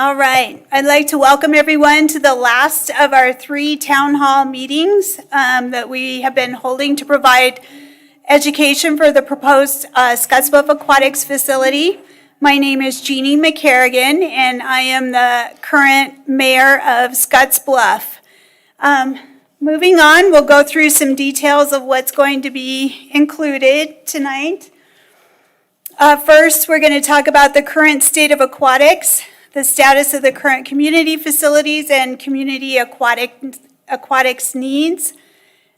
All right, I'd like to welcome everyone to the last of our 3 town hall meetings that we have been holding to provide education for the proposed Scottsbluff Aquatics facility. My name is Jeannie McCarrigan, and I am the current mayor of Scottsbluff. Moving on, we'll go through some details of what's going to be included tonight. First, we're going to talk about the current state of aquatics, the status of the current community facilities and community aquatics needs.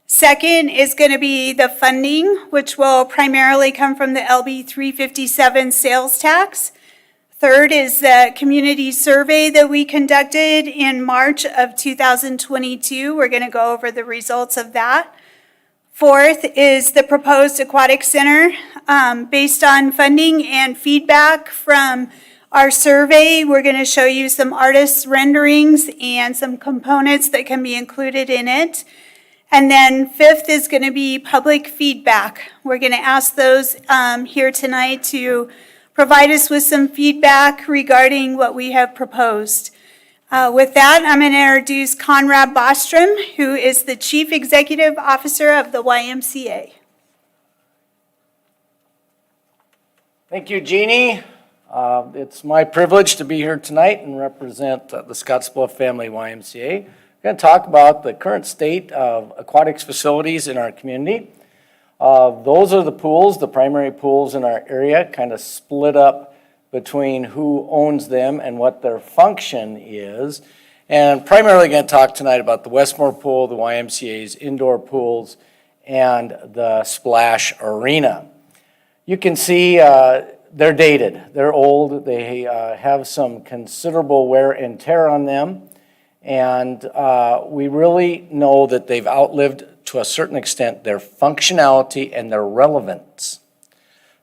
Second is going to be the funding, which will primarily come from the LB 357 sales tax. Third is the community survey that we conducted in March of 2022. We're going to go over the results of that. Fourth is the proposed aquatic center. Based on funding and feedback from our survey, we're going to show you some artist renderings and some components that can be included in it. And then fifth is going to be public feedback. We're going to ask those here tonight to provide us with some feedback regarding what we have proposed. With that, I'm going to introduce Conrad Bostrom, who is the Chief Executive Officer of the YMCA. Thank you, Jeannie. It's my privilege to be here tonight and represent the Scottsbluff Family YMCA. We're going to talk about the current state of aquatics facilities in our community. Those are the pools, the primary pools in our area, kind of split up between who owns them and what their function is. And primarily going to talk tonight about the Westmore Pool, the YMCA's indoor pools, and the Splash Arena. You can see they're dated, they're old, they have some considerable wear and tear on them, and we really know that they've outlived, to a certain extent, their functionality and their relevance.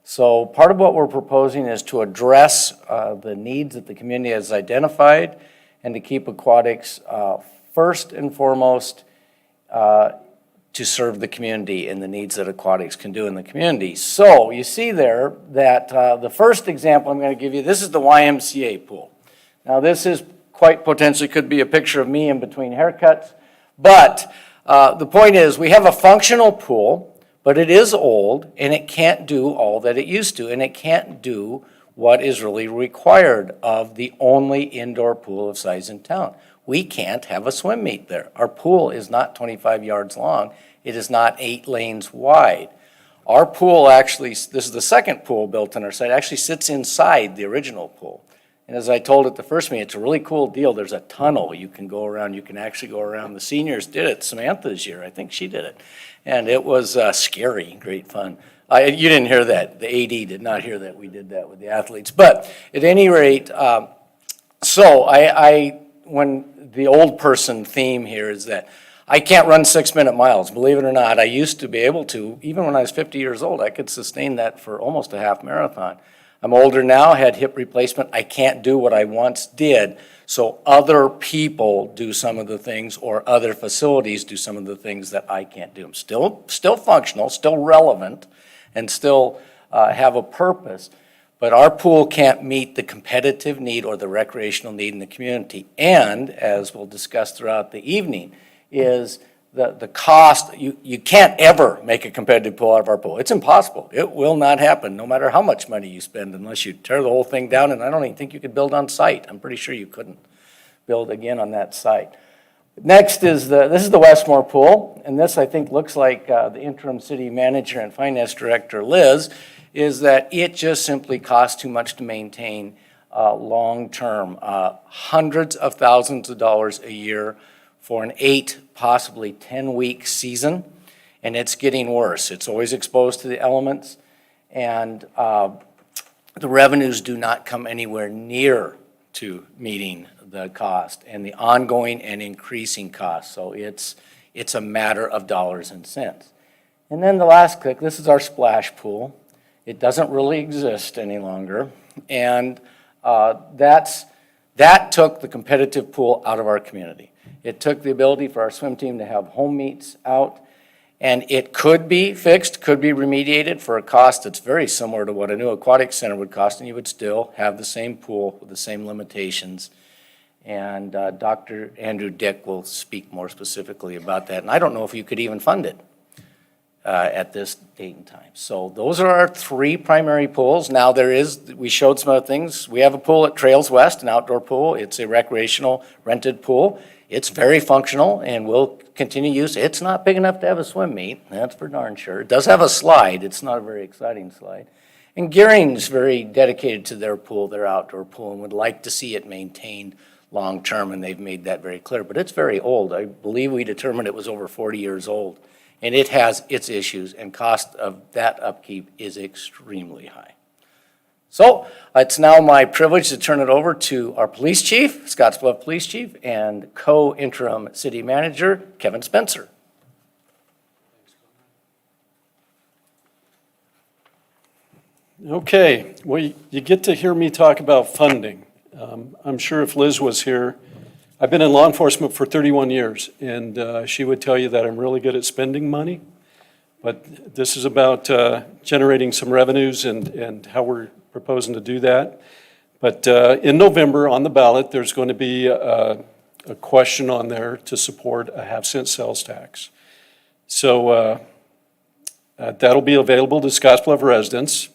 So part of what we're proposing is to address the needs that the community has identified and to keep aquatics first and foremost to serve the community and the needs that aquatics can do in the community. So you see there that the first example I'm going to give you, this is the YMCA pool. Now this is quite potentially could be a picture of me in between haircuts, but the point is we have a functional pool, but it is old and it can't do all that it used to, and it can't do what is really required of the only indoor pool of size in town. We can't have a swim meet there. Our pool is not 25 yards long. It is not 8 lanes wide. Our pool actually, this is the second pool built on our site, actually sits inside the original pool. And as I told at the first meeting, it's a really cool deal. There's a tunnel you can go around. You can actually go around. The seniors did it. Samantha's year, I think she did it. And it was scary, great fun. You didn't hear that. The AD did not hear that. We did that with the athletes. But at any rate, when the old person theme here is that I can't run 6-minute miles. Believe it or not, I used to be able to. Even when I was 50 years old, I could sustain that for almost a half marathon. I'm older now, had hip replacement. I can't do what I once did. So other people do some of the things, or other facilities do some of the things that I can't do. I'm still functional, still relevant, and still have a purpose. But our pool can't meet the competitive need or the recreational need in the community. And as we'll discuss throughout the evening, is the cost. You can't ever make a competitive pool out of our pool. It's impossible. It will not happen, no matter how much money you spend, unless you tear the whole thing down. And I don't even think you could build on site. I'm pretty sure you couldn't build again on that site. Next is this is the Westmore Pool, and this I think looks like the interim city manager and finance director, Liz, is that it just simply costs too much to maintain long-term, hundreds of thousands of dollars a year for an 8, possibly 10-week season, and it's getting worse. It's always exposed to the elements, and the revenues do not come anywhere near to meeting the cost and the ongoing and increasing costs. So it's a matter of dollars and cents. And then the last click, this is our splash pool. It doesn't really exist any longer, and that took the competitive pool out of our community. It took the ability for our swim team to have home meets out, and it could be fixed, could be remediated for a cost that's very similar to what a new aquatic center would cost, and you would still have the same pool with the same limitations And Dr. Andrew Dick will speak more specifically about that. And I don't know if you could even fund it at this date and time. So those are our three primary pools. Now we showed some other things. We have a pool at Trails West, an outdoor pool. It's a recreational rented pool. It's very functional and will continue use. It's not big enough to have a swim meet, that's for darn sure. It does have a slide. It's not a very exciting slide. And Gearing's very dedicated to their pool, their outdoor pool, and would like to see it maintained long-term, and they've made that very clear. But it's very old. I believe we determined it was over 40 years old. And it has its issues, and cost of that upkeep is extremely high. So it's now my privilege to turn it over to our police chief, Scottsbluff Police Chief, and co-interim city manager, Kevin Spencer. Okay, well, you get to hear me talk about funding. I'm sure if Liz was here, I've been in law enforcement for 31 years, and she would tell you that I'm really good at spending money. But this is about generating some revenues and how we're proposing to do that. But in November, on the ballot, there's going to be a question on there to support a half-cent sales tax. So that'll be available to Scottsbluff residents.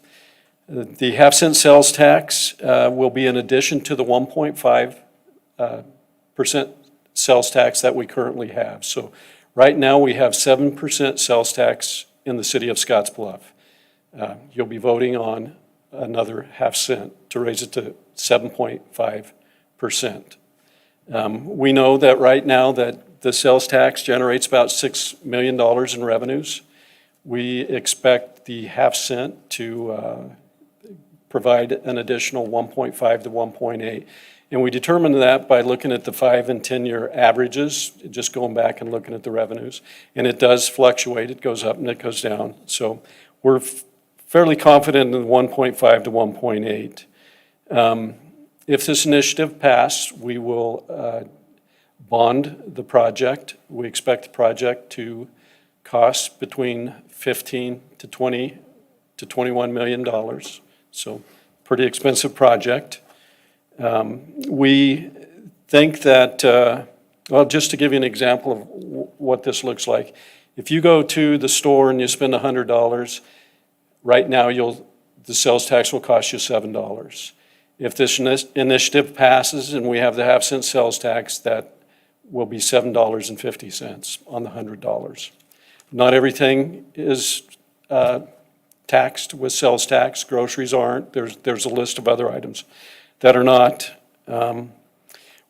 The half-cent sales tax will be in addition to the 1.5% sales tax that we currently have. So right now we have 7% sales tax in the city of Scottsbluff. You'll be voting on another half cent to raise it to 7.5%. We know that right now that the sales tax generates about $6 million in revenues. We expect the half cent to provide an additional 1.5 to 1.8. And we determined that by looking at the 5 and 10-year averages, just going back and looking at the revenues. And it does fluctuate. It goes up and it goes down. So we're fairly confident in the 1.5 to 1.8. If this initiative passed, we will bond the project. We expect the project to cost between $15 to $20 to $21 million. So pretty expensive project. We think that, well, just to give you an example of what this looks like, if you go to the store and you spend $100, right now the sales tax will cost you $7. If this initiative passes and we have the half-cent sales tax, that will be $7.50 on the $100. Not everything is taxed with sales tax. Groceries aren't. There's a list of other items that are not.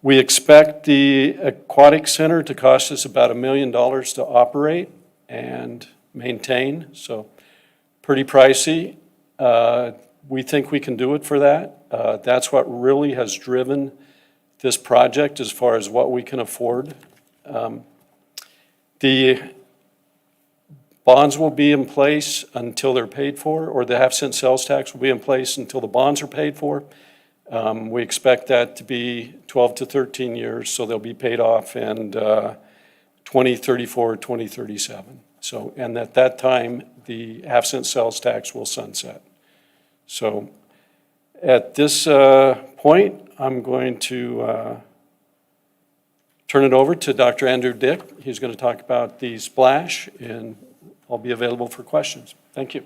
We expect the Aquatic Center to cost us about $1 million to operate and maintain, so pretty pricey. We think we can do it for that. That's what really has driven this project as far as what we can afford. The bonds will be in place until they're paid for, or the half-cent sales tax will be in place until the bonds are paid for. We expect that to be 12 to 13 years, so they'll be paid off in 2034, 2037. So, and at that time, the half-cent sales tax will sunset. So at this point, I'm going to turn it over to Dr. Andrew Dick. He's going to talk about the splash, and I'll be available for questions. Thank you.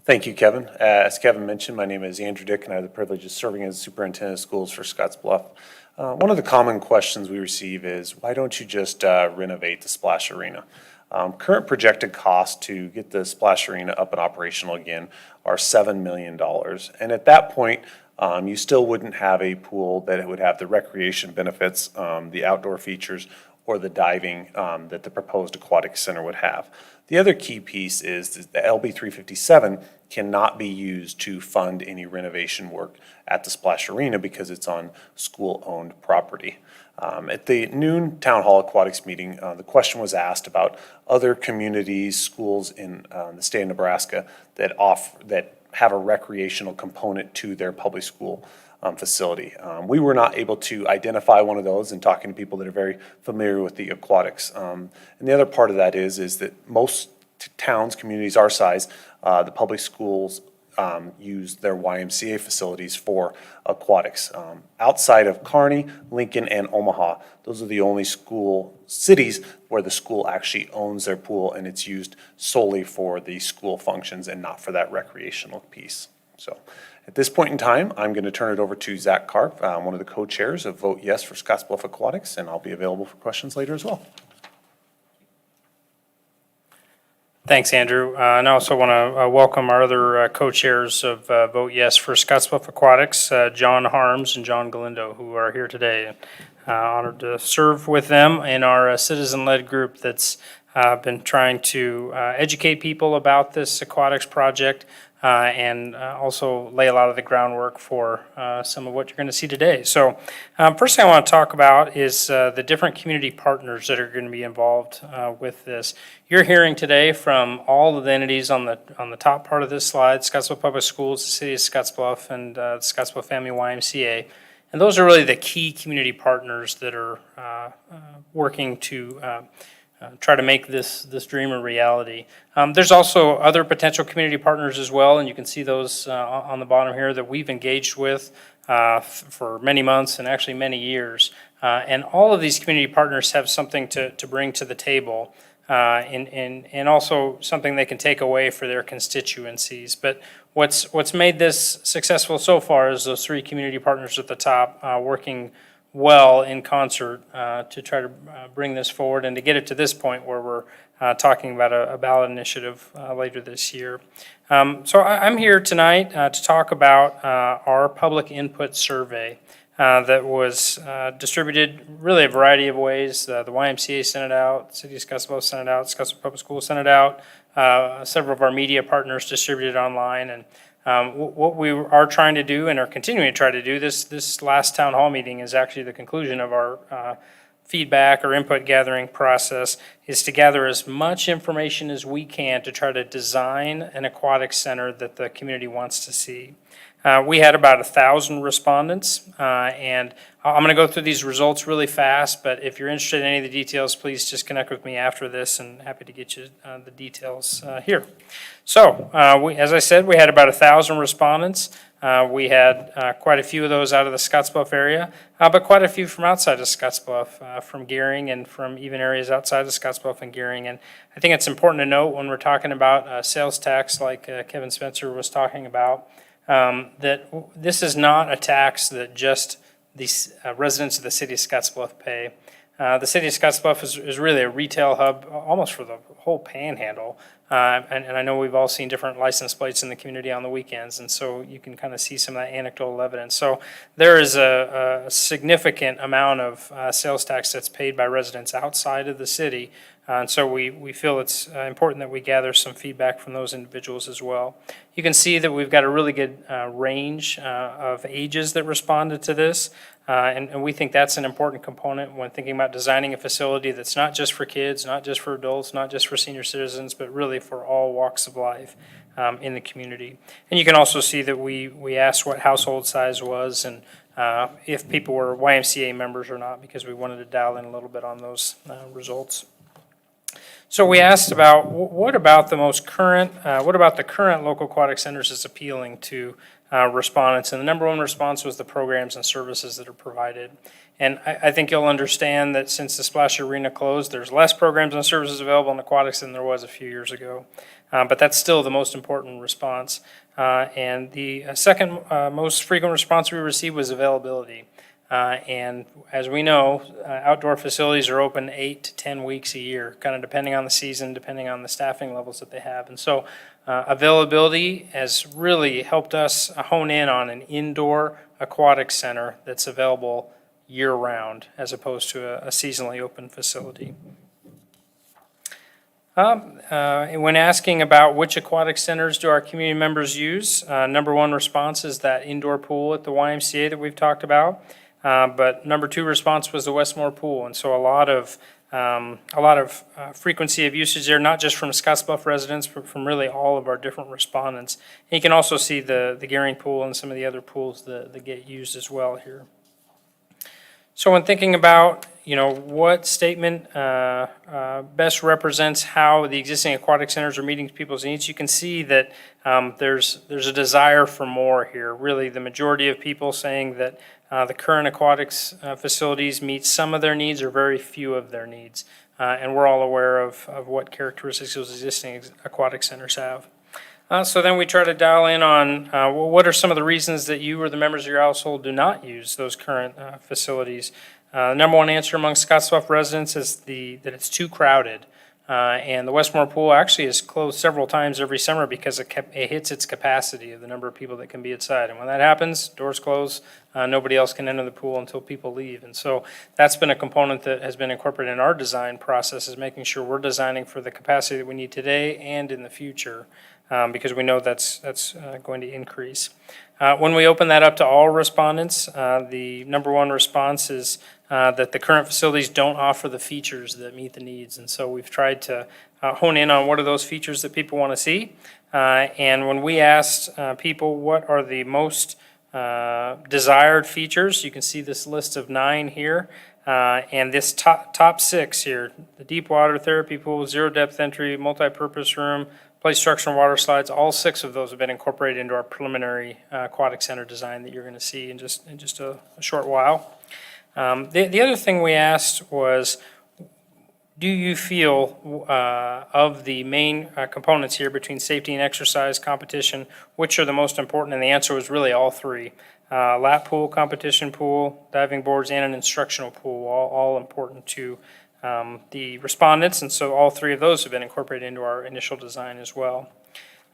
Thank you, Kevin. As Kevin mentioned, my name is Andrew Dick, and I have the privilege of serving as superintendent of schools for Scottsbluff. One of the common questions we receive is, why don't you just renovate the splash arena? Current projected costs to get the splash arena up and operational again are $7 million. And at that point, you still wouldn't have a pool that would have the recreation benefits, the outdoor features, or the diving that the proposed aquatic center would have. The other key piece is that the LB 357 cannot be used to fund any renovation work at the splash arena because it's on school-owned property. At the noon town hall aquatics meeting, the question was asked about other communities, schools in the state of Nebraska that have a recreational component to their public school facility. We were not able to identify one of those in talking to people that are very familiar with the aquatics. And the other part of that is that most towns, communities our size, the public schools use their YMCA facilities for aquatics. Outside of Kearney, Lincoln, and Omaha, those are the only cities where the school actually owns their pool and it's used solely for the school functions and not for that recreational piece. So at this point in time, I'm going to turn it over to Zach Karp, one of the co-chairs of Vote Yes for Scottsbluff Aquatics, and I'll be available for questions later as well. Thanks, Andrew. And I also want to welcome our other co-chairs of Vote Yes for Scottsbluff Aquatics, John Harms and John Galindo, who are here today. Honored to serve with them in our citizen-led group that's been trying to educate people about this aquatics project and also lay a lot of the groundwork for some of what you're going to see today. So first thing I want to talk about is the different community partners that are going to be involved with this. You're hearing today from all of the entities on the top part of this slide: Scottsbluff Public Schools, the City of Scottsbluff, and the Scottsbluff Family YMCA. And those are really the key community partners that are working to try to make this dream a reality. There's also other potential community partners as well, and you can see those on the bottom here that we've engaged with for many months and actually many years. And all of these community partners have something to bring to the table and also something they can take away for their constituencies. But what's made this successful so far is those three community partners at the top working well in concert to try to bring this forward and to get it to this point where we're talking about a ballot initiative later this year. So I'm here tonight to talk about our public input survey that was distributed really a variety of ways. The YMCA sent it out, City of Scottsbluff sent it out, Scottsbluff Public Schools sent it out. Several of our media partners distributed it online. And what we are trying to do and are continuing to try to do, this last town hall meeting is actually the conclusion of our feedback or input gathering process, is to gather as much information as we can to try to design an aquatic center that the community wants to see. We had about 1,000 respondents, and I'm going to go through these results really fast, but if you're interested in any of the details, please just connect with me after this, and happy to get you the details here. So, as I said, we had about 1,000 respondents. We had quite a few of those out of the Scottsbluff area, but quite a few from outside of Scottsbluff, from Gehring and from even areas outside of Scottsbluff and Gehring. And I think it's important to note when we're talking about sales tax, like Kevin Spencer was talking about, that this is not a tax that just the residents of the city of Scottsbluff pay. The city of Scottsbluff is really a retail hub almost for the whole panhandle. And I know we've all seen different license plates in the community on the weekends, and so you can kind of see some of that anecdotal evidence. So there is a significant amount of sales tax that's paid by residents outside of the city. And so we feel it's important that we gather some feedback from those individuals as well. You can see that we've got a really good range of ages that responded to this. And we think that's an important component when thinking about designing a facility that's not just for kids, not just for adults, not just for senior citizens, but really for all walks of life in the community. And you can also see that we asked what household size was and if people were YMCA members or not, because we wanted to dial in a little bit on those results. So we asked about what about the current local aquatic centers is appealing to respondents, and the number one response was the programs and services that are provided. And I think you'll understand that since the Splash Arena closed, there's less programs and services available in aquatics than there was a few years ago. But that's still the most important response. And the second most frequent response we received was availability. And as we know, outdoor facilities are open 8 to 10 weeks a year, kind of depending on the season, depending on the staffing levels that they have. And so availability has really helped us hone in on an indoor aquatic center that's available year-round as opposed to a seasonally open facility. When asking about which aquatic centers do our community members use, number one response is that indoor pool at the YMCA that we've talked about. But number two response was the Westmore Pool, and so a lot of frequency of usage there, not just from Scottsbluff residents, but from really all of our different respondents. And you can also see the Gehring Pool and some of the other pools that get used as well here. So when thinking about what statement best represents how the existing aquatic centers are meeting people's needs? You can see that there's a desire for more here. Really, the majority of people saying that the current aquatics facilities meet some of their needs or very few of their needs. And we're all aware of what characteristics those existing aquatic centers have. So then we try to dial in on what are some of the reasons that you or the members of your household do not use those current facilities. The number one answer among Scottsbluff residents is that it's too crowded. And the Westmore Pool actually is closed several times every summer because it hits its capacity of the number of people that can be inside. And when that happens, doors close, nobody else can enter the pool until people leave. And so that's been a component that has been incorporated in our design process, is making sure we're designing for the capacity that we need today and in the future, because we know that's going to increase. When we open that up to all respondents, the number one response is that the current facilities don't offer the features that meet the needs. And so we've tried to hone in on what are those features that people want to see. And when we asked people what are the most desired features, you can see this list of 9 here. And this top 6 here, the deep water therapy pool, zero depth entry, multi-purpose room, play structure and water slides, all 6 of those have been incorporated into our preliminary aquatic center design that you're going to see in just a short while. The other thing we asked was, do you feel of the main components here between safety and exercise competition, which are the most important? And the answer was really all 3. Lap pool, competition pool, diving boards, and an instructional pool, all important to the respondents. And so all 3 of those have been incorporated into our initial design as well.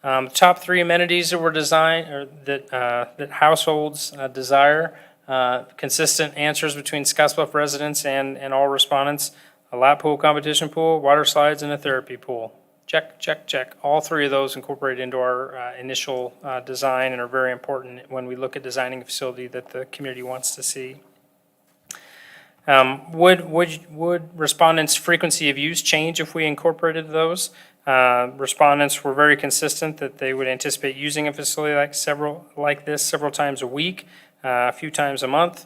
Top 3 amenities that were designed, or that households desire, consistent answers between Scottsbluff residents and all respondents: a lap pool, competition pool, water slides, and a therapy pool. Check, check, check. All 3 of those incorporated into our initial design and are very important when we look at designing a facility that the community wants to see. Would respondents' frequency of use change if we incorporated those? Respondents were very consistent that they would anticipate using a facility like this several times a week, a few times a month,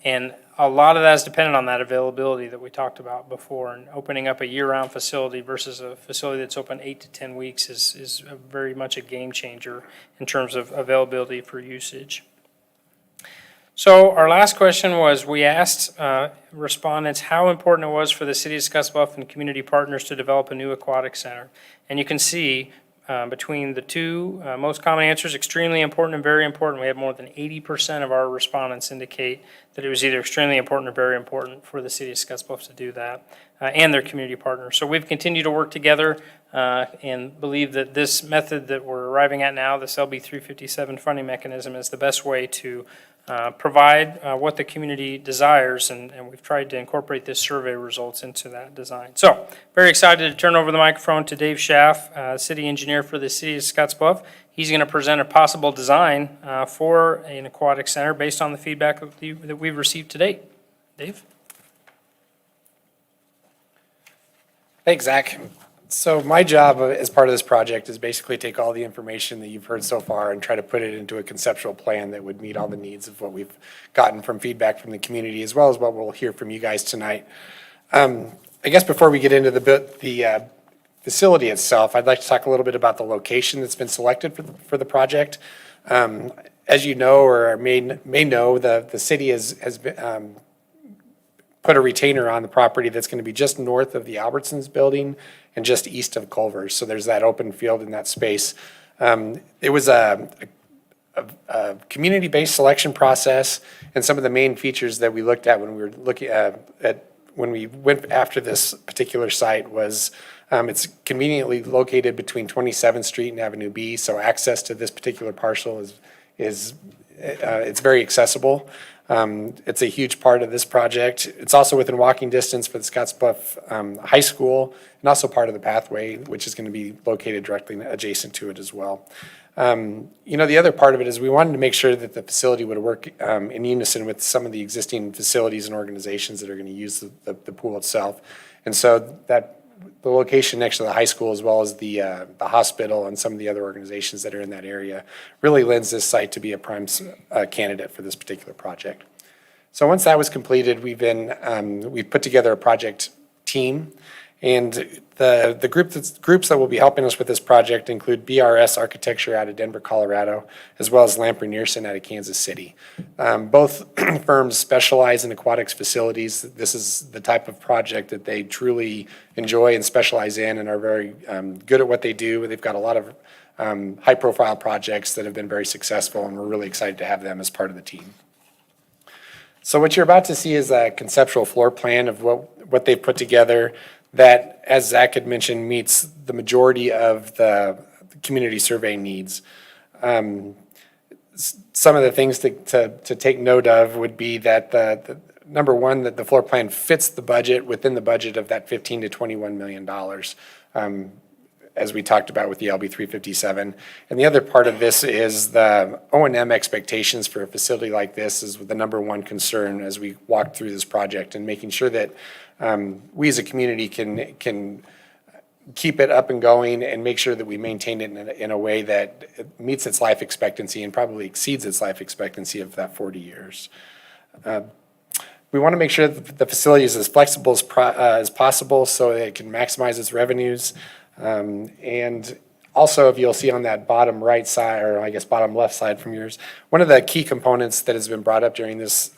and a lot of that is dependent on that availability that we talked about before. And opening up a year-round facility versus a facility that's open 8 to 10 weeks is very much a game changer in terms of availability for usage. So our last question was, we asked respondents how important it was for the City of Scottsbluff and community partners to develop a new aquatic center. And you can see between the 2 most common answers, extremely important and very important, we had more than 80% of our respondents indicate that it was either extremely important or very important for the City of Scottsbluff to do that, and their community partners. So we've continued to work together and believe that this method that we're arriving at now, this LB 357 funding mechanism, is the best way to provide what the community desires, and we've tried to incorporate this survey results into that design. So, very excited to turn over the microphone to Dave Schaff, city engineer for the City of Scottsbluff. He's going to present a possible design for an aquatic center based on the feedback that we've received to date. Dave? Thanks, Zach. So my job as part of this project is basically take all the information that you've heard so far and try to put it into a conceptual plan that would meet all the needs of what we've gotten from feedback from the community, as well as what we'll hear from you guys tonight. I guess before we get into the facility itself, I'd like to talk a little bit about the location that's been selected for the project. As you know, or may know, the city has been, put a retainer on the property that's going to be just north of the Albertsons building and just east of Culver's. So there's that open field in that space. It was a community-based selection process, and some of the main features that we looked at when we were looking at when we went after this particular site was it's conveniently located between 27th Street and Avenue B, so access to this particular parcel is it's very accessible. It's a huge part of this project. It's also within walking distance for the Scottsbluff High School, and also part of the pathway, which is going to be located directly adjacent to it as well. The other part of it is we wanted to make sure that the facility would work in unison with some of the existing facilities and organizations that are going to use the pool itself. And so that the location next to the high school, as well as the hospital and some of the other organizations that are in that area, really lends this site to be a prime candidate for this particular project. So once that was completed, we've put together a project team. And the groups that will be helping us with this project include BRS Architecture out of Denver, Colorado, as well as Lamprey Nearson out of Kansas City. Both firms specialize in aquatics facilities. This is the type of project that they truly enjoy and specialize in and are very good at what they do. They've got a lot of high-profile projects that have been very successful, and we're really excited to have them as part of the team. So what you're about to see is a conceptual floor plan of what they've put together that, as Zach had mentioned, meets the majority of the community survey needs. Some of the things to take note of would be that the number one, that the floor plan fits the budget within the budget of that $15 to $21 million, as we talked about with the LB 357. And the other part of this is the O&M expectations for a facility like this is the number one concern as we walk through this project, and making sure that we as a community can keep it up and going and make sure that we maintain it in a way that meets its life expectancy and probably exceeds its life expectancy of that 40 years. We want to make sure that the facility is as flexible as possible so that it can maximize its revenues. And also, if you'll see on that bottom right side, or I guess bottom left side from yours, one of the key components that has been brought up during these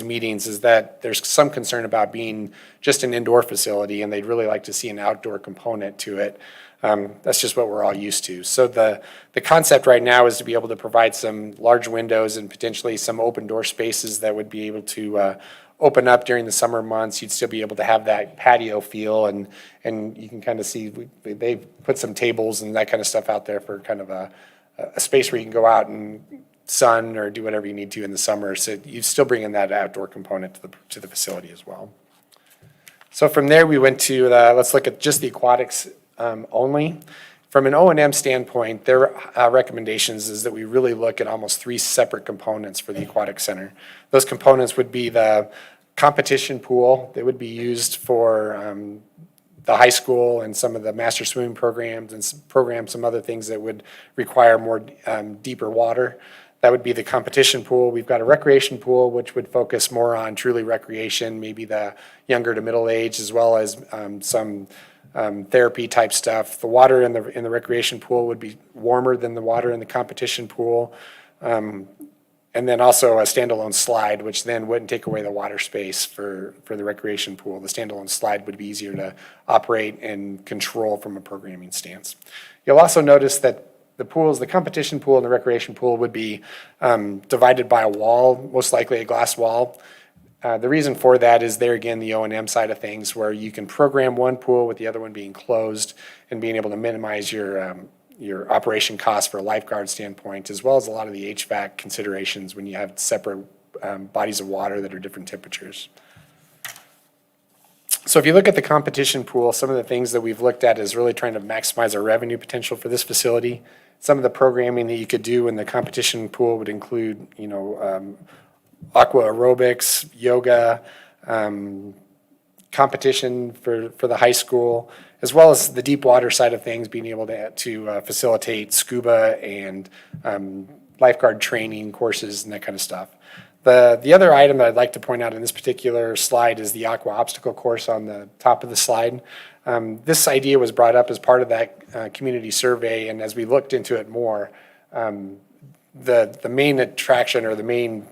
meetings is that there's some concern about being just an indoor facility, and they'd really like to see an outdoor component to it. That's just what we're all used to. So the concept right now is to be able to provide some large windows and potentially some open door spaces that would be able to open up during the summer months. You'd still be able to have that patio feel, and you can kind of see they've put some tables and that kind of stuff out there for kind of a space where you can go out and sun or do whatever you need to in the summer. So you still bring in that outdoor component to the facility as well. So from there we went to let's look at just the aquatics only. From an O&M standpoint, their recommendations is that we really look at almost 3 separate components for the aquatic center. Those components would be the competition pool that would be used for the high school and some of the master swimming programs and some other things that would require more deeper water. That would be the competition pool. We've got a recreation pool, which would focus more on truly recreation, maybe the younger to middle age, as well as some therapy type stuff. The water in the recreation pool would be warmer than the water in the competition pool. And then also a standalone slide, which then wouldn't take away the water space for the recreation pool. The standalone slide would be easier to operate and control from a programming stance. You'll also notice that the pools, the competition pool and the recreation pool would be divided by a wall, most likely a glass wall. The reason for that is there again, the O&M side of things, where you can program one pool with the other one being closed and being able to minimize your operation costs for a lifeguard standpoint, as well as a lot of the HVAC considerations when you have separate bodies of water that are different temperatures. So if you look at the competition pool, some of the things that we've looked at is really trying to maximize our revenue potential for this facility. Some of the programming that you could do in the competition pool would include, aqua aerobics, yoga, competition for the high school, as well as the deep water side of things, being able to facilitate scuba and lifeguard training courses and that kind of stuff. The other item that I'd like to point out in this particular slide is the aqua obstacle course on the top of the slide. This idea was brought up as part of that community survey, and as we looked into it more, the main attraction or the main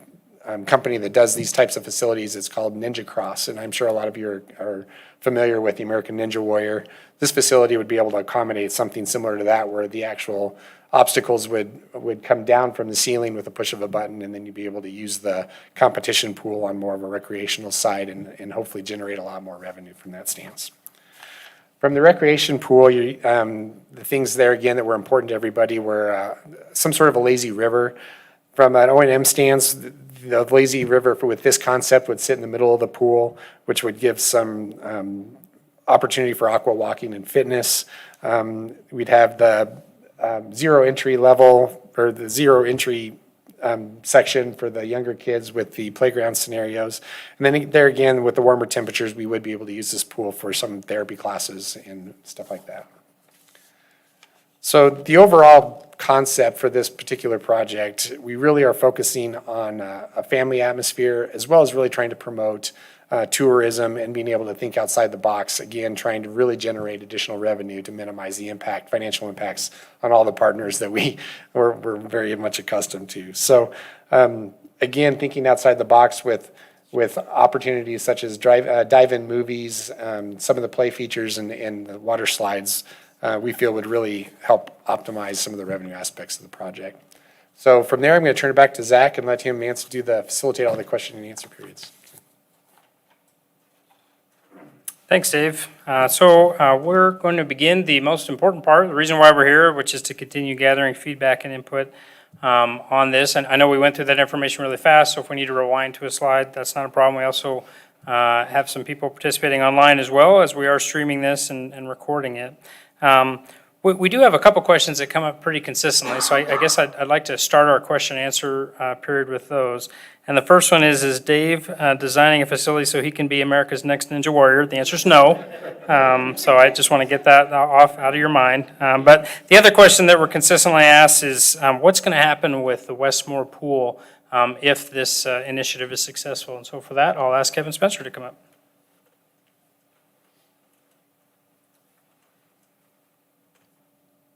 company that does these types of facilities is called Ninja Cross, and I'm sure a lot of you are familiar with the American Ninja Warrior. This facility would be able to accommodate something similar to that, where the actual obstacles would come down from the ceiling with a push of a button, and then you'd be able to use the competition pool on more of a recreational side and hopefully generate a lot more revenue from that stance. From the recreation pool, the things there again that were important to everybody were some sort of a lazy river. From an O&M stance, the lazy river with this concept would sit in the middle of the pool, which would give some opportunity for aqua walking and fitness. We'd have the zero entry level, or the zero entry section for the younger kids with the playground scenarios. And then there again, with the warmer temperatures, we would be able to use this pool for some therapy classes and stuff like that. So the overall concept for this particular project, we really are focusing on a family atmosphere, as well as really trying to promote tourism and being able to think outside the box. Again, trying to really generate additional revenue to minimize the impact, financial impacts on all the partners that we're very much accustomed to. So again, thinking outside the box with opportunities such as dive-in movies, some of the play features and the water slides, we feel would really help optimize some of the revenue aspects of the project. So from there, I'm going to turn it back to Zach and let him facilitate all the question and answer periods. Thanks, Dave. We're going to begin the most important part, the reason why we're here, which is to continue gathering feedback and input on this. And I know we went through that information really fast, so if we need to rewind to a slide, that's not a problem. We also have some people participating online as well, as we are streaming this and recording it. We do have a couple questions that come up pretty consistently, so I guess I'd like to start our question and answer period with those. And the first one is Dave designing a facility so he can be America's next Ninja Warrior? The answer is no. So I just want to get that out of your mind. But the other question that we're consistently asked is what's going to happen with the Westmore Pool if this initiative is successful? And so for that, I'll ask Kevin Spencer to come up.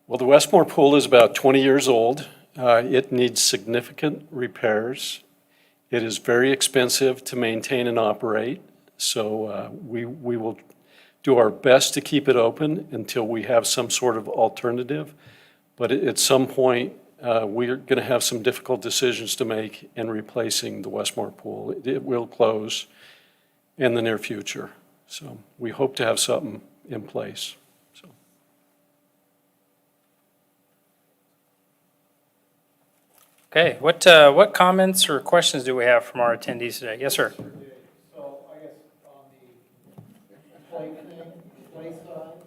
Well, the Westmore Pool is about 20 years old. It needs significant repairs. It is very expensive to maintain and operate, so we will do our best to keep it open until we have some sort of alternative. But at some point, we're going to have some difficult decisions to make in replacing the Westmore Pool. It will close in the near future, so we hope to have something in place. Okay, what comments or questions do we have from our attendees today? Yes, sir. So I guess on the play side,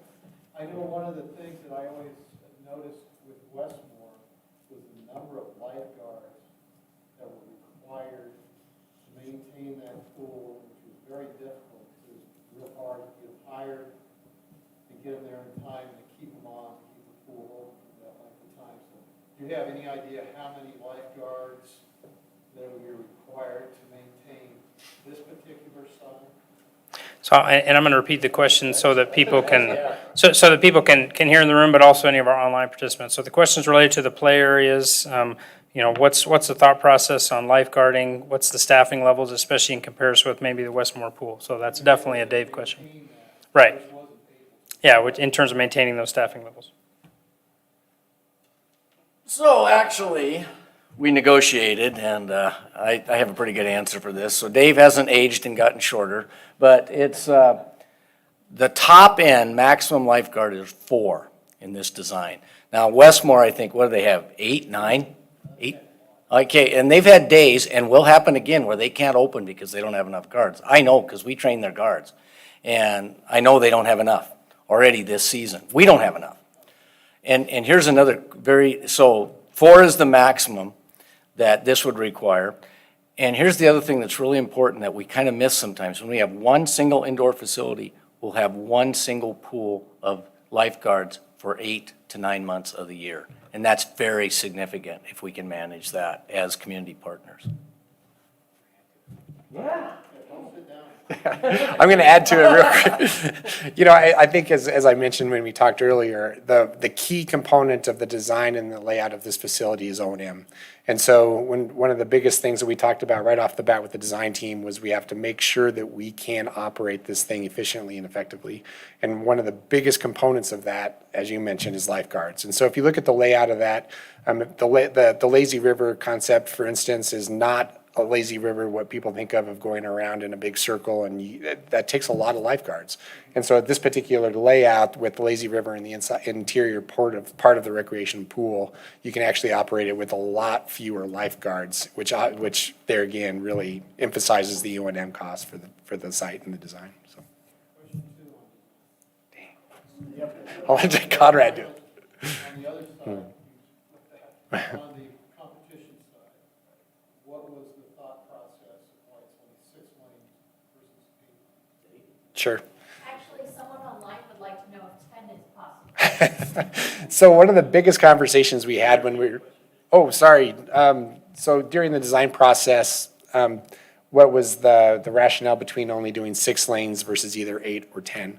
I know one of the things that I always noticed with Westmore was the number of lifeguards that were required to maintain that pool, which was very difficult because it was real hard to get them hired and get them there in time to keep them on, to keep the pool open for that length of time. So do you have any idea how many lifeguards that are required to maintain this particular site? So, and I'm going to repeat the question so that people can, so that people can hear in the room, but also any of our online participants. So the question is related to the play areas. What's the thought process on lifeguarding? What's the staffing levels, especially in comparison with maybe the Westmore Pool? So that's definitely a Dave question. Right. Yeah, in terms of maintaining those staffing levels. So actually, we negotiated, and I have a pretty good answer for this. So Dave hasn't aged and gotten shorter, but it's the top end maximum lifeguard is 4 in this design. Now Westmore, I think, what do they have, 8, 9? 8? Okay, and they've had days, and will happen again, where they can't open because they don't have enough guards. I know, because we train their guards, and I know they don't have enough already this season. We don't have enough. And here's another so 4 is the maximum that this would require. And here's the other thing that's really important that we kind of miss sometimes. When we have one single indoor facility, we'll have one single pool of lifeguards for 8 to 9 months of the year. And that's very significant if we can manage that as community partners. Yeah. I'm going to add to it real quick. I think as I mentioned when we talked earlier, the key component of the design and the layout of this facility is O&M. And so one of the biggest things that we talked about right off the bat with the design team was we have to make sure that we can operate this thing efficiently and effectively. And one of the biggest components of that, as you mentioned, is lifeguards. And so if you look at the layout of that, the lazy river concept, for instance, is not a lazy river, what people think of going around in a big circle, and that takes a lot of lifeguards. And so this particular layout with the lazy river and the interior part of the recreation pool, you can actually operate it with a lot fewer lifeguards, which there again really emphasizes the O&M cost for the site and the design. So, I'll let Conrad do it. On the other side, on the competition side, what was the thought process of why it's only 6 lanes versus 8? Sure. Actually, someone online would like to know if 10 is possible. So one of the biggest conversations we had when we were, oh, sorry. So during the design process, what was the rationale between only doing 6 lanes versus either 8 or 10?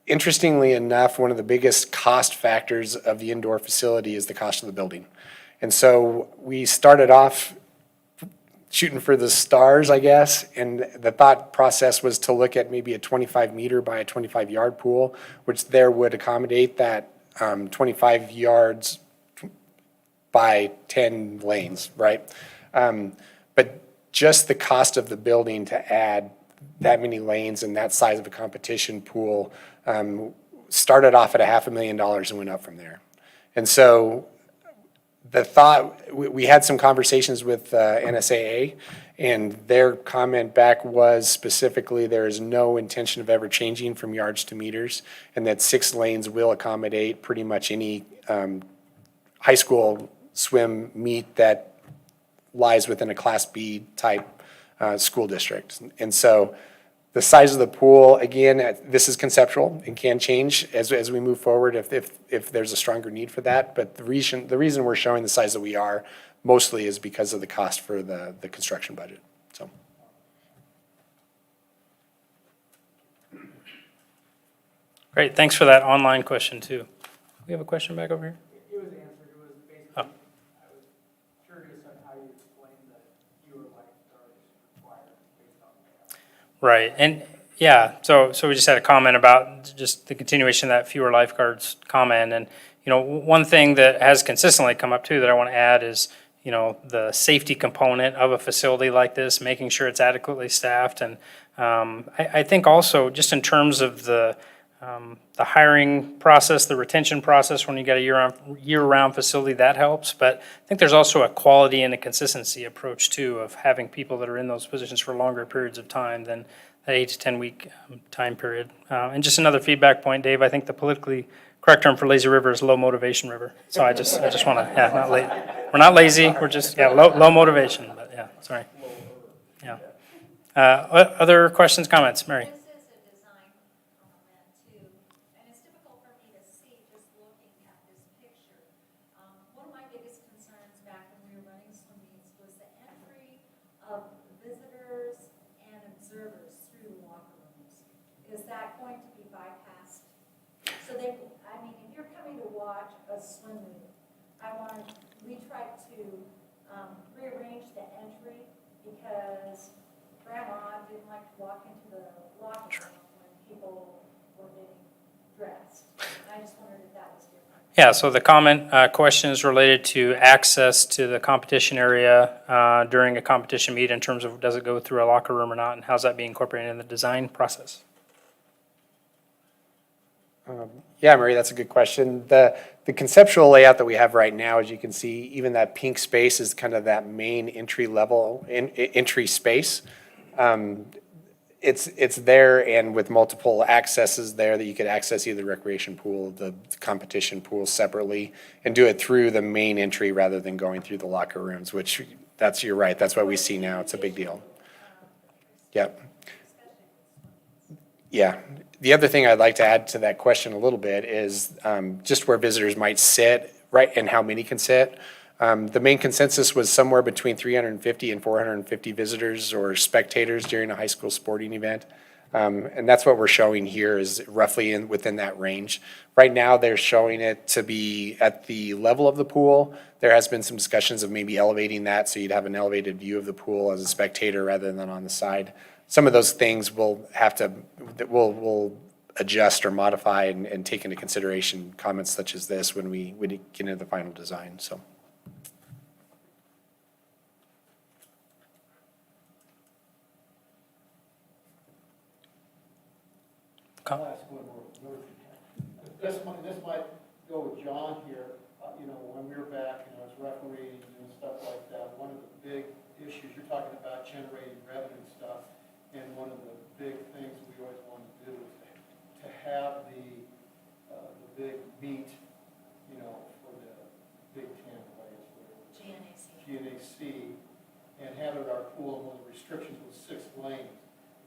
Interestingly enough, one of the biggest cost factors of the indoor facility is the cost of the building. And so we started off shooting for the stars, I guess, and the thought process was to look at maybe a 25-meter by a 25-yard pool, which there would accommodate that 25 yards by 10 lanes, right? But just the cost of the building to add that many lanes and that size of a competition pool started off at $500,000 and went up from there. And so the thought, we had some conversations with NSAA, and their comment back was specifically there is no intention of ever changing from yards to meters, and that 6 lanes will accommodate pretty much any high school swim meet that lies within a Class B type school district. And so the size of the pool, again, this is conceptual and can change as we move forward if there's a stronger need for that. But the reason we're showing the size that we are mostly is because of the cost for the construction budget. So. Great, thanks for that online question too. We have a question back over here? It was answered. It was basically, I was curious on how you explain that fewer lifeguards required based on that. Right, and yeah, so we just had a comment about just the continuation of that fewer lifeguards comment. And, one thing that has consistently come up too that I want to add is, the safety component of a facility like this, making sure it's adequately staffed. And I think also just in terms of the hiring process, the retention process, when you got a year-round facility, that helps. But I think there's also a quality and a consistency approach too of having people that are in those positions for longer periods of time than that 8 to 10 week time period. And just another feedback point, Dave, I think the politically correct term for lazy river is low motivation river. So I just want to, not late. We're not lazy, we're just, low motivation, but sorry. Yeah. Other questions, comments, Mary? Is that going to be bypassed? So if you're coming to watch a swim meet, we tried to rearrange the entry because Grandma didn't like to walk into the locker room when people were getting dressed. And I just wondered if that was different. Yeah, so the comment question is related to access to the competition area during a competition meet in terms of does it go through a locker room or not, and how's that being incorporated in the design process? Yeah, Mary, that's a good question. The conceptual layout that we have right now, as you can see, even that pink space is kind of that main entry space. It's there and with multiple accesses there that you could access either the recreation pool, the competition pool separately, and do it through the main entry rather than going through the locker rooms, which you're right, that's what we see now. It's a big deal. Yep. Yeah. The other thing I'd like to add to that question a little bit is just where visitors might sit, right, and how many can sit. The main consensus was somewhere between 350 and 450 visitors or spectators during a high school sporting event. And that's what we're showing here is roughly within that range. Right now, they're showing it to be at the level of the pool. There has been some discussions of maybe elevating that so you'd have an elevated view of the pool as a spectator rather than on the side. Some of those things we'll adjust or modify and take into consideration comments such as this when we get into the final design. So. I'll ask one more. This might go with John here. When we were back and I was refereeing and stuff like that, one of the big issues, you're talking about generating revenue stuff, and one of the big things we always want to do is to have the big meet, for the Big Ten, GNAC, and have it at our pool, and one of the restrictions was 6 lanes.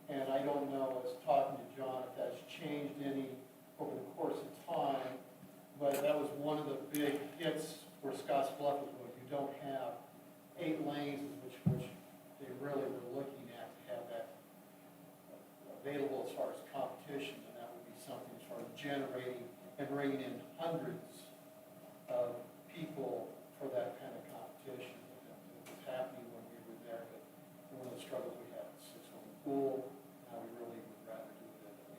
And I don't know, I was talking to John, if that's changed any over the course of time. generating and bringing in hundreds of people for that kind of competition. It was happening when we were there, but one of the struggles we had was 6-1 pool. Now we really would rather do it at an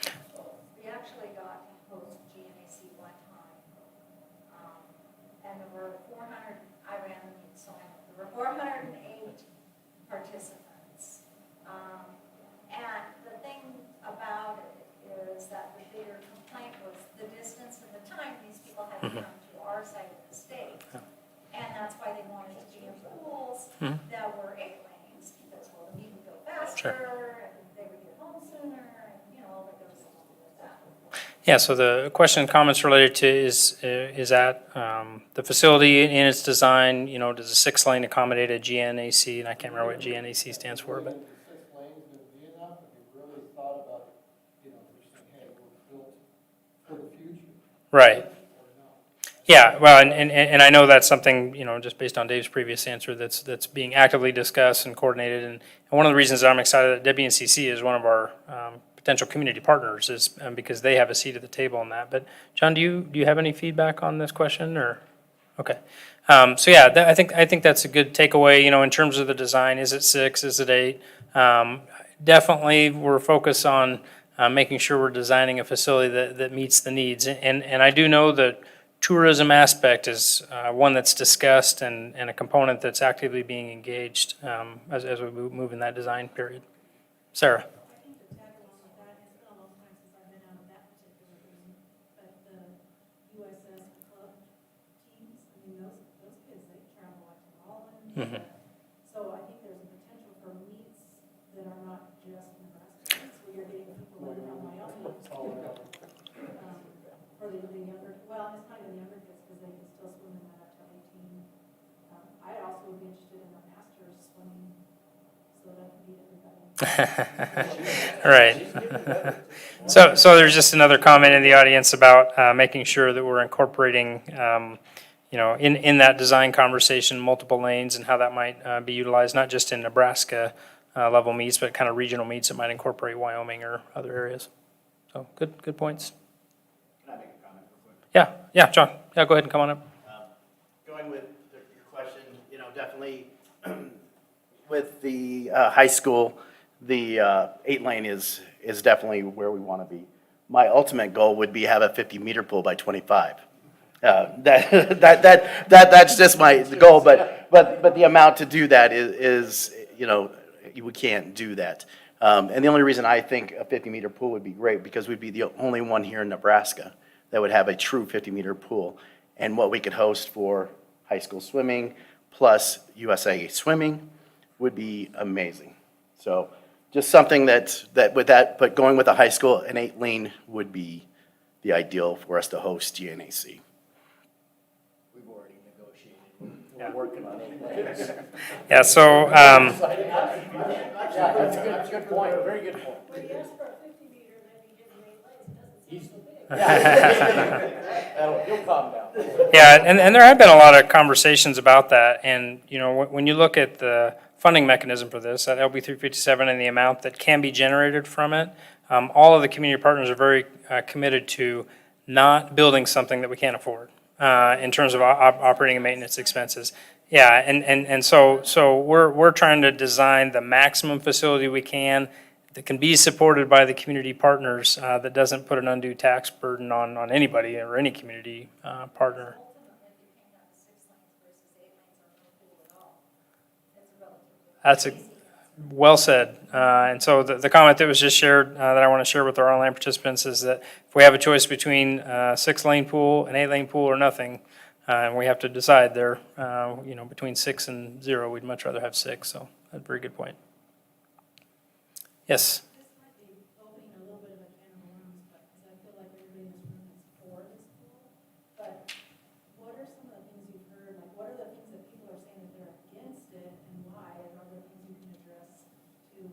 8-1. So, We actually got to host GNAC one time. And there were 400, I ran the meet, so there were 408 participants. And the thing about it is that the bigger complaint was the distance and the time these people had to come to our side of the state. And that's why they wanted to be in pools that were 8 lanes, because, well, the meet would go faster, and they would get home sooner, and, you know, all that goes along with that. Yeah, so the question and comments related to is that the facility in its design, you know, does a 6-lane accommodate a GNAC? And I can't remember what GNAC stands for, but. 6 lanes would be enough if you really thought about, you know, you're saying, hey, we're built for the future. Right. Yeah, well, and I know that's something, you know, just based on Dave's previous answer, that's being actively discussed and coordinated. And one of the reasons that I'm excited that WNCC is one of our potential community partners is because they have a seat at the table on that. But John, do you have any feedback on this question, or? Okay. So yeah, I think that's a good takeaway, you know, in terms of the design. Is it 6? Is it 8? Definitely we're focused on making sure we're designing a facility that meets the needs. And I do know that tourism aspect is one that's discussed and a component that's actively being engaged as we move in that design period. Sarah? I think to tag along with that, it's been a long time since I've been out of that particular room, but the USS club teams, I mean, those kids, they travel like to Holland. So I think there's a potential for meets that are not just Nebraska meets, where you're getting people in from Wyoming. For the younger, well, it's not even the younger kids, because they can still swim in that up to 18. I also would be interested in the masters swimming, so that could be everybody. All right. So there's just another comment in the audience about making sure that we're incorporating, you know, in that design conversation, multiple lanes and how that might be utilized, not just in Nebraska level meets, but kind of regional meets that might incorporate Wyoming or other areas. So good points. Can I make a comment real quick? Yeah, John. Yeah, go ahead and come on up. Going with your question, you know, definitely with the high school, the 8-lane is definitely where we want to be. My ultimate goal would be have a 50-meter pool by 25. That's just my goal, but the amount to do that is you know, we can't do that. And the only reason I think a 50-meter pool would be great, because we'd be the only one here in Nebraska that would have a true 50-meter pool. And what we could host for high school swimming plus USA swimming would be amazing. So just something that with that, but going with a high school, an 8-lane would be the ideal for us to host GNAC. We've already negotiated. We're working on it. Yeah, so Yeah, that's a good point, very good point. When you ask for a 50-meter, then you give them 8 lanes, it doesn't seem so big. You'll calm down. yeah, and there have been a lot of conversations about that. And, you know, when you look at the funding mechanism for this, at LB 357 and the amount that can be generated from it, all of the community partners are very committed to not building something that we can't afford in terms of operating and maintenance expenses. Yeah, and so we're trying to design the maximum facility we can that can be supported by the community partners that doesn't put an undue tax burden on anybody or any community partner. That's well said. And so the comment that was just shared that I want to share with our online participants is that if we have a choice between a 6-lane pool, an 8-lane pool, or nothing, and we have to decide there, you know, between 6 and 0, we'd much rather have 6. So that's a very good point. Yes. This might be opening a little bit of a can of worms, but because I feel like everybody in this room is for this pool. But what are some of the things you've heard? Like, what are the things that people are saying that they're against it, and why? And are there things you can address to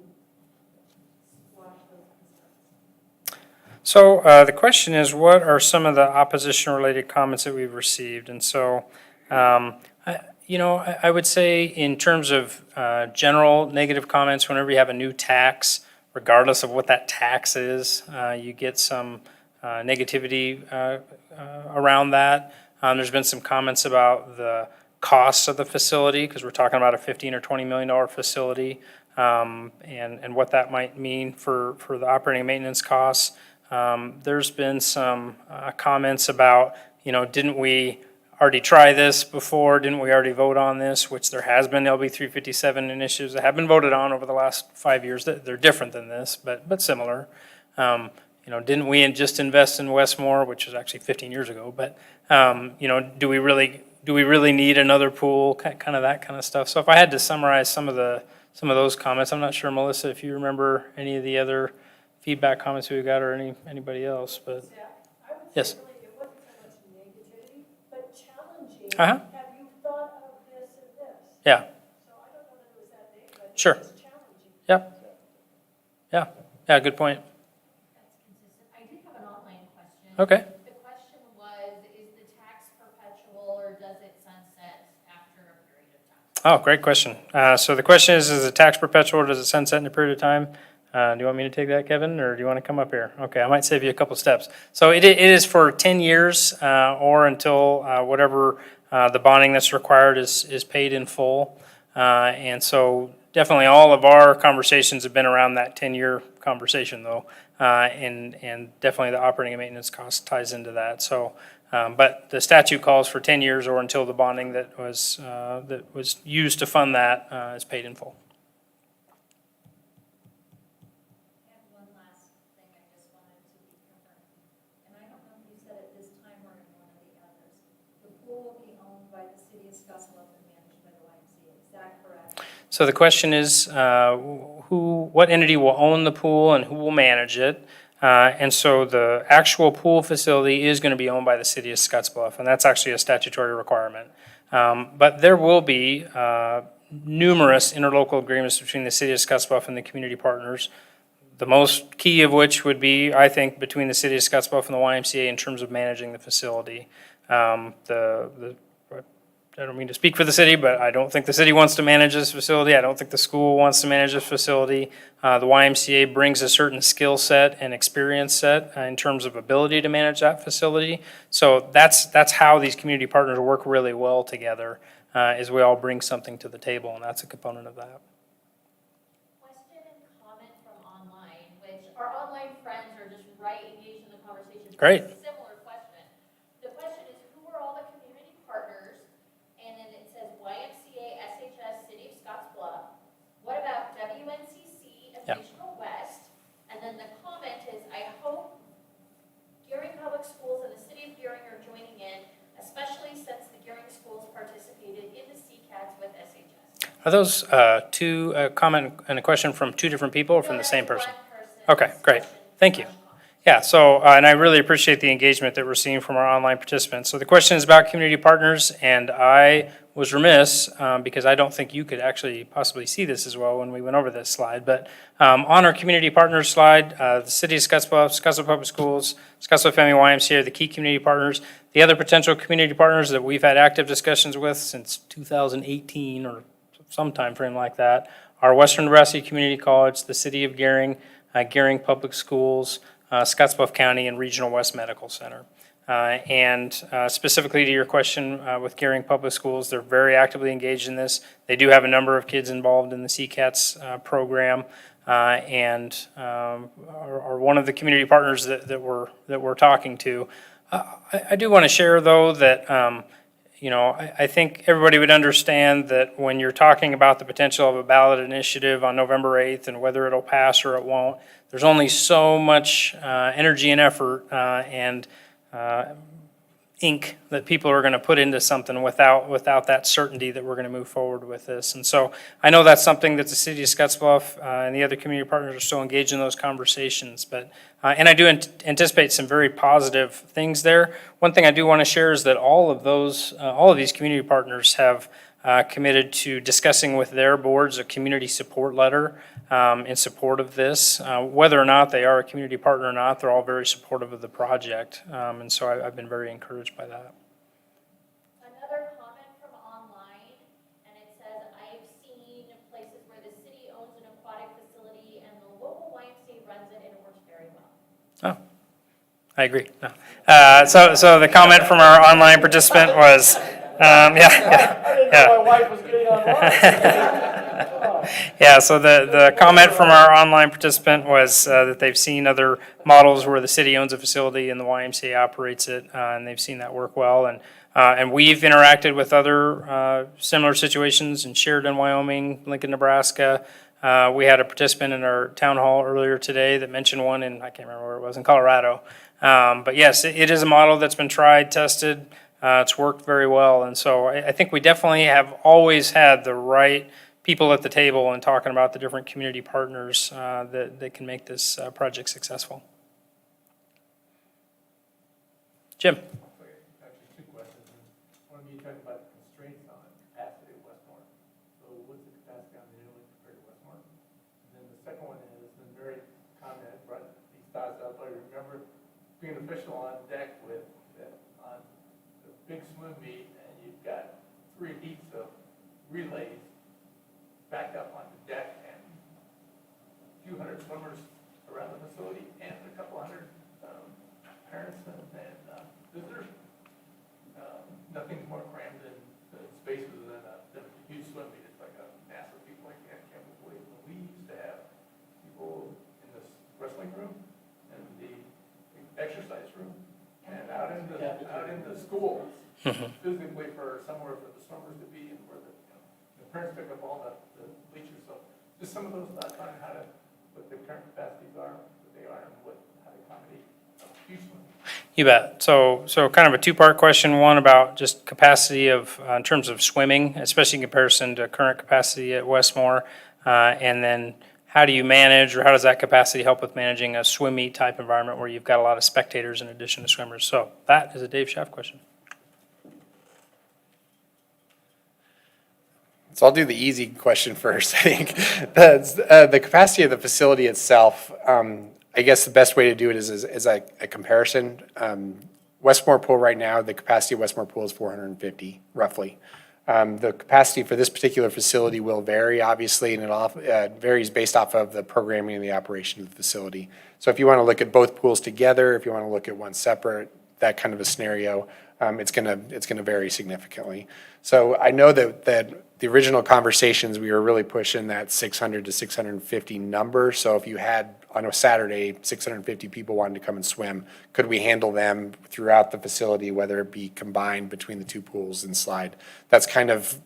squash those concerns? So the question is, what are some of the opposition-related comments that we've received? And so, I would say in terms of general negative comments, whenever you have a new tax, regardless of what that tax is, you get some negativity around that. There's been some comments about the costs of the facility, because we're talking about a $15 or $20 million facility, and what that might mean for the operating and maintenance costs. There's been some comments about, didn't we already try this before? Didn't we already vote on this? Which there has been LB 357 initiatives that have been voted on over the last 5 years. They're different than this, but similar. Didn't we just invest in Westmore, which was actually 15 years ago? But do we really need another pool? Kind of that kind of stuff. So if I had to summarize some of those comments, I'm not sure, Melissa, if you remember any of the other feedback comments we got, or anybody else, but yes. It wasn't so much negativity, but challenging. Uh-huh. Have you thought of this and this? Yeah. So I don't know that it was that big, but Sure. it was challenging. Yeah, good point. That's consistent. I did have an online question. Okay. The question was, is the tax perpetual or does it sunset after a period of time? Oh, great question. So the question is the tax perpetual, or does it sunset in a period of time? Do you want me to take that, Kevin, or do you want to come up here? Okay, I might save you a couple steps. So it is for 10 years or until whatever the bonding that's required is paid in full. And so definitely all of our conversations have been around that 10-year conversation, though. And definitely the operating and maintenance cost ties into that. So, but the statute calls for 10 years or until the bonding that was used to fund that is paid in full. I have one last thing I just wanted to be confirmed. And I don't know if you said it this time or in one of the others. The pool will be owned by the city of Scottsbluff and managed by the YMCA. Is that correct? So the question is, what entity will own the pool and who will manage it? And so the actual pool facility is going to be owned by the city of Scottsbluff, and that's actually a statutory requirement. But there will be numerous interlocal agreements between the city of Scottsbluff and the community partners. The most key of which would be, I think, between the city of Scottsbluff and the YMCA in terms of managing the facility. I don't mean to speak for the city, but I don't think the city wants to manage this facility. I don't think the school wants to manage this facility. The YMCA brings a certain skill set and experience set in terms of ability to manage that facility. So that's how these community partners work really well together, is we all bring something to the table, and that's a component of that. Question and comment from online, which our online friends are just right engaged in the conversation. Great. It's a similar question. The question is, who are all the community partners? And then it says YMCA, SHS, City of Scottsbluff. What about WNCC and Yeah. Regional West? And then the comment is, I hope Gearing Public Schools and the City of Gearing are joining in, especially since the Gearing schools participated in the CCATs with SHS. Are those two comment and a question from two different people or from the same person? One Okay, great. question. Thank you. Yeah, so, and I really appreciate the engagement that we're seeing from our online participants. So the question is about community partners, and I was remiss, because I don't think you could actually possibly see this as well when we went over this slide, but on our community partners slide, the City of Scottsbluff, Scottsbluff Public Schools, Scottsbluff Family YMCA are the key community partners. The other potential community partners that we've had active discussions with since 2018 or some time frame like that are Western Nebraska Community College, the City of Gearing, Gearing Public Schools, Scottsbluff County, and Regional West Medical Center. And specifically to your question with Gearing Public Schools, they're very actively engaged in this. They do have a number of kids involved in the CCATS program, and are one of the community partners that we're talking to. I do want to share, though, that I think everybody would understand that when you're talking about the potential of a ballot initiative on November 8th and whether it'll pass or it won't, there's only so much energy and effort and ink that people are going to put into something without that certainty that we're going to move forward with this. And so I know that's something that the City of Scottsbluff and the other community partners are still engaged in those conversations. But and I do anticipate some very positive things there. One thing I do want to share is that all of these community partners have committed to discussing with their boards a community support letter in support of this. Whether or not they are a community partner or not, they're all very supportive of the project. And so I've been very encouraged by that. Another comment from online, and it says, I've seen places where the city owns an aquatic facility and the local YMCA runs it and it works very well. Oh, I agree. No. So the comment from our online participant was, My wife was getting online. Yeah, so the comment from our online participant was that they've seen other models where the city owns a facility and the YMCA operates it, and they've seen that work well. And we've interacted with other similar situations in Sheridan, Wyoming, Lincoln, Nebraska. We had a participant in our town hall earlier today that mentioned one in, I can't remember where it was, in Colorado. But yes, it is a model that's been tried, tested. It's worked very well. And so I think we definitely have always had the right people at the table and talking about the different community partners that can make this project successful. Jim? Actually, two questions. One of you talked about constraints on capacity at Westmore. So what's the capacity on the inlet compared to Westmore? And then the second one is, and Mary commented, brought these thoughts up. I remember being official on deck with, on the big swim meet, and you've got 3 heats of relays backed up on the deck and a few hundred swimmers around the facility and a couple hundred parents and visitors. Nothing's more crammed in the spaces than a huge swim meet. It's like a mass of people. I can't believe when we used to have people in this wrestling room and the exercise room and out in the schools physically for somewhere for the swimmers to be and where the parents pick up all the bleachers. So just some of those thoughts on what the current capacities are, what they are, and how to accommodate huge swim. You bet. So kind of a two-part question. One about just capacity of, in terms of swimming, especially in comparison to current capacity at Westmore. And then how do you manage, or how does that capacity help with managing a swim meet type environment where you've got a lot of spectators in addition to swimmers? So that is a Dave Schaff question. So I'll do the easy question first, I think. The capacity of the facility itself, I guess the best way to do it is a comparison. Westmore Pool right now, the capacity of Westmore Pool is 450, roughly. The capacity for this particular facility will vary, obviously, and it varies based off of the programming and the operation of the facility. So if you want to look at both pools together, if you want to look at one separate, that kind of a scenario, it's gonna vary significantly. So I know that the original conversations, we were really pushing that 600 to 650 number. So if you had, on a Saturday, 650 people wanting to come and swim, could we handle them throughout the facility, whether it be combined between the two pools and slide? That's kind of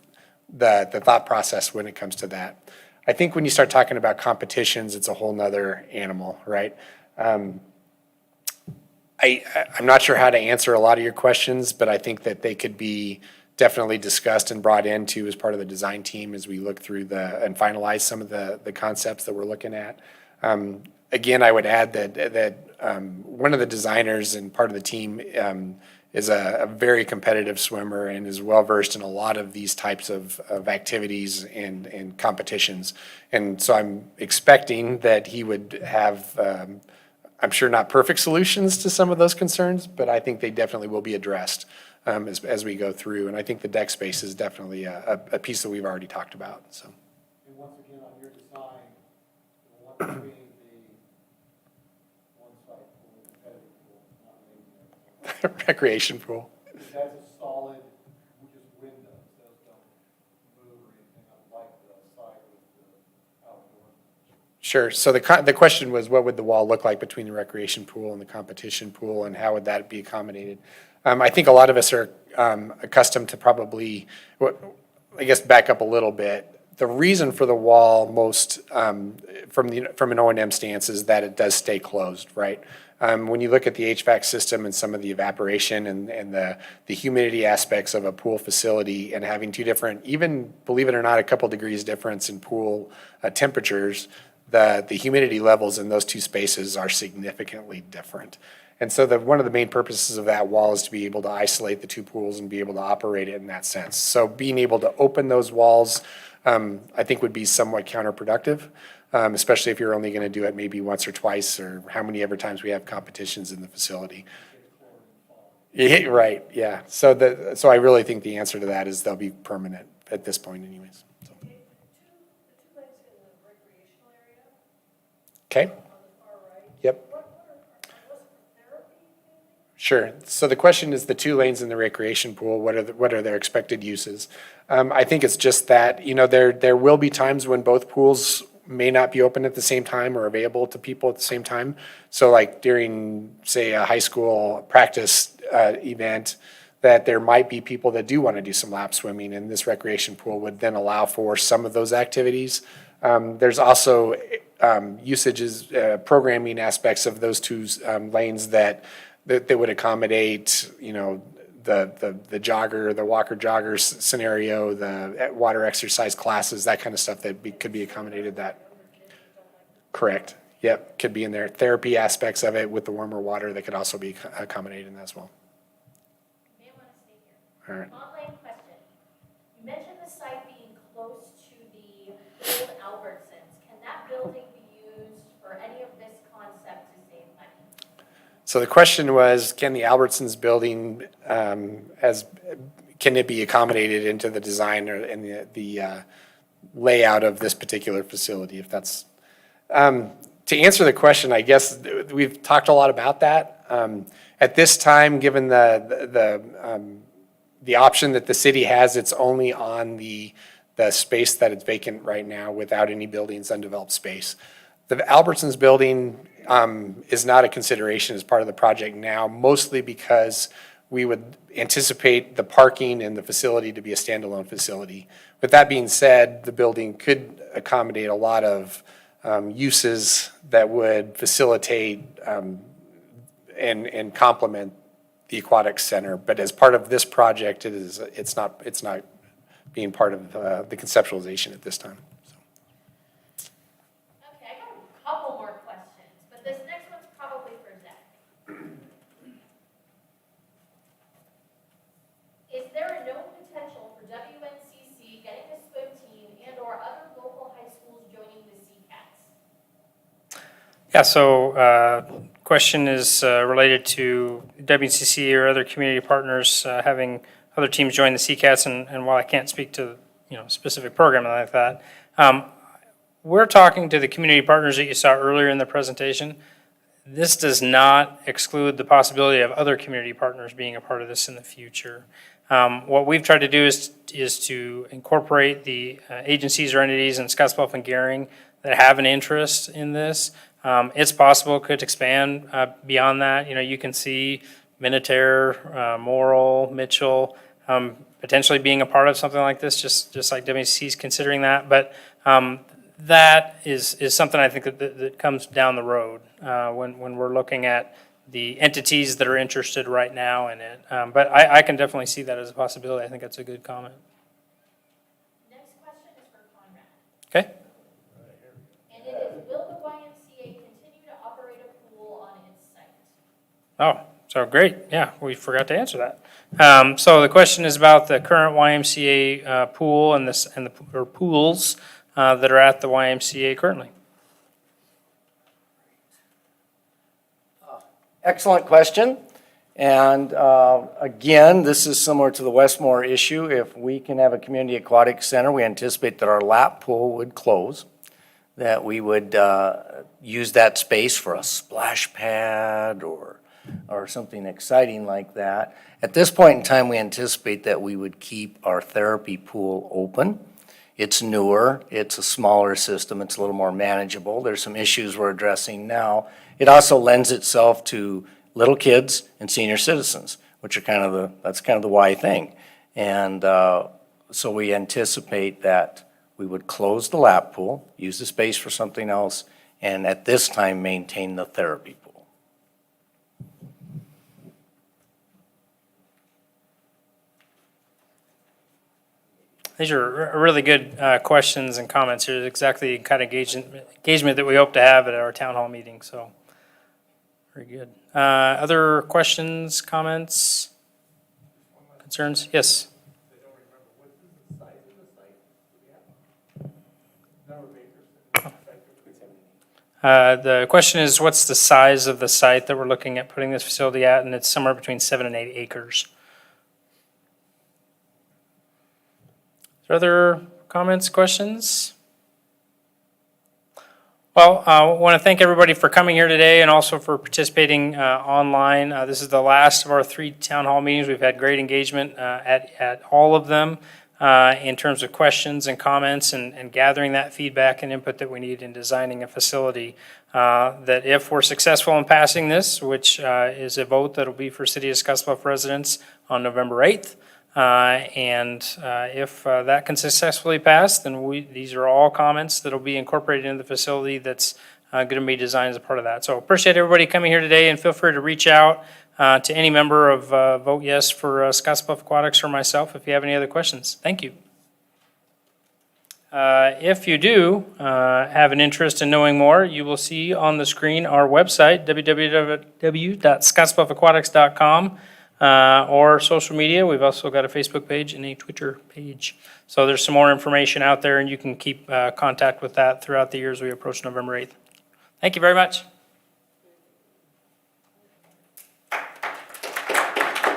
the thought process when it comes to that. I think when you start talking about competitions, it's a whole nother animal, right? I'm not sure how to answer a lot of your questions, but I think that they could be definitely discussed and brought into as part of the design team as we look through and finalize some of the concepts that we're looking at. Again, I would add that one of the designers and part of the team is a very competitive swimmer and is well-versed in a lot of these types of activities and competitions. And so I'm expecting that he would have, I'm sure not perfect solutions to some of those concerns, but I think they definitely will be addressed as we go through. And I think the deck space is definitely a piece that we've already talked about, so. And once again, on your design, the one between the one-side pool and competitive pool, not maybe. Recreation pool. That's a solid, just windows, those don't move or anything, unlike the side with the outdoor. Sure. So the question was, what would the wall look like between the recreation pool and the competition pool, and how would that be accommodated? I think a lot of us are accustomed to probably, I guess, back up a little bit. The reason for the wall most, from an O&M stance, is that it does stay closed, right? When you look at the HVAC system and some of the evaporation and the humidity aspects of a pool facility and having two different, even, believe it or not, a couple degrees difference in pool temperatures, the humidity levels in those two spaces are significantly different. And so one of the main purposes of that wall is to be able to isolate the two pools and be able to operate it in that sense. So being able to open those walls, I think would be somewhat counterproductive, especially if you're only going to do it maybe once or twice, or how many ever times we have competitions in the facility. Yeah, right, yeah. So I really think the answer to that is they'll be permanent at this point anyways. So. The two legs in the recreational area. Okay. On the far right. Yep. What are those for therapy Sure. So the question is the 2 lanes in the recreation pool, what are their expected uses? I think it's just that, there will be times when both pools may not be open at the same time or available to people at the same time. So like during, say, a high school practice event, that there might be people that do want to do some lap swimming, and this recreation pool would then allow for some of those activities. There's also usages, programming aspects of those 2 lanes that would accommodate, the jogger, the walker jogger scenario, the water exercise classes, that kind of stuff could be accommodated that. Correct. Yep, could be in there. Therapy aspects of it with the warmer water that could also be accommodated in that as well. You may want to stay here. All right. Online question. You mentioned the site being close to the old Albertsons. Can that building be used for any of this concept to save money? So the question was, can the Albertsons building, can it be accommodated into the design or in the layout of this particular facility? If that's, to answer the question, I guess we've talked a lot about that. At this time, given the option that the city has, it's only on the space that it's vacant right now without any buildings, undeveloped space. The Albertsons building is not a consideration as part of the project now, mostly because we would anticipate the parking and the facility to be a standalone facility. With that being said, the building could accommodate a lot of uses that would facilitate and complement the aquatics center. But as part of this project, it's not being part of the conceptualization at this time. Okay, I got a couple more questions, but this next one's probably for Zach. Is there a known potential for WNCC getting a swim team and/or other local high schools joining the CCATs? Yeah, so question is related to WCC or other community partners having other teams join the CCATs, and while I can't speak to specific programming like that, we're talking to the community partners that you saw earlier in the presentation. This does not exclude the possibility of other community partners being a part of this in the future. What we've tried to do is to incorporate the agencies or entities in Scottsbluff and Gehring that have an interest in this. It's possible it could expand beyond that. You can see Minutair, Morrill, Mitchell, potentially being a part of something like this, just like WCC is considering that. But that is something I think that comes down the road when we're looking at the entities that are interested right now in it. But I can definitely see that as a possibility. I think that's a good comment. Next question is for Conrad. Okay. And it is, will the YMCA continue to operate a pool on its site? Oh, so great. Yeah, we forgot to answer that. So the question is about the current YMCA pool and the pools that are at the YMCA currently. Excellent question. And again, this is similar to the Westmore issue. If we can have a community aquatic center, we anticipate that our lap pool would close, that we would use that space for a splash pad or something exciting like that. At this point in time, we anticipate that we would keep our therapy pool open. It's newer, it's a smaller system, it's a little more manageable. There's some issues we're addressing now. It also lends itself to little kids and senior citizens, which are that's kind of the why thing. And so we anticipate that we would close the lap pool, use the space for something else, and at this time maintain the therapy pool. These are really good questions and comments. Here's exactly the kind of engagement that we hope to have at our town hall meeting, so very good. Other questions, comments, concerns? Yes? The question is, what's the size of the site that we're looking at putting this facility at? And it's somewhere between 7 and 8 acres. Are there other comments, questions? Well, I want to thank everybody for coming here today and also for participating online. This is the last of our 3 town hall meetings. We've had great engagement at all of them in terms of questions and comments and gathering that feedback and input that we need in designing a facility that if we're successful in passing this, which is a vote that'll be for City of Scottsbluff residents on November 8th, if that can successfully pass, then these are all comments that'll be incorporated into the facility that's going to be designed as a part of that. So appreciate everybody coming here today, and feel free to reach out to any member of Vote Yes for Scottsbluff Aquatics or myself if you have any other questions. Thank you. If you do have an interest in knowing more, you will see on the screen our website, www.scottsbluffaquatics.com. Or social media. We've also got a Facebook page and a Twitter page. So there's some more information out there, and you can keep contact with that throughout the years we approach November 8th. Thank you very much.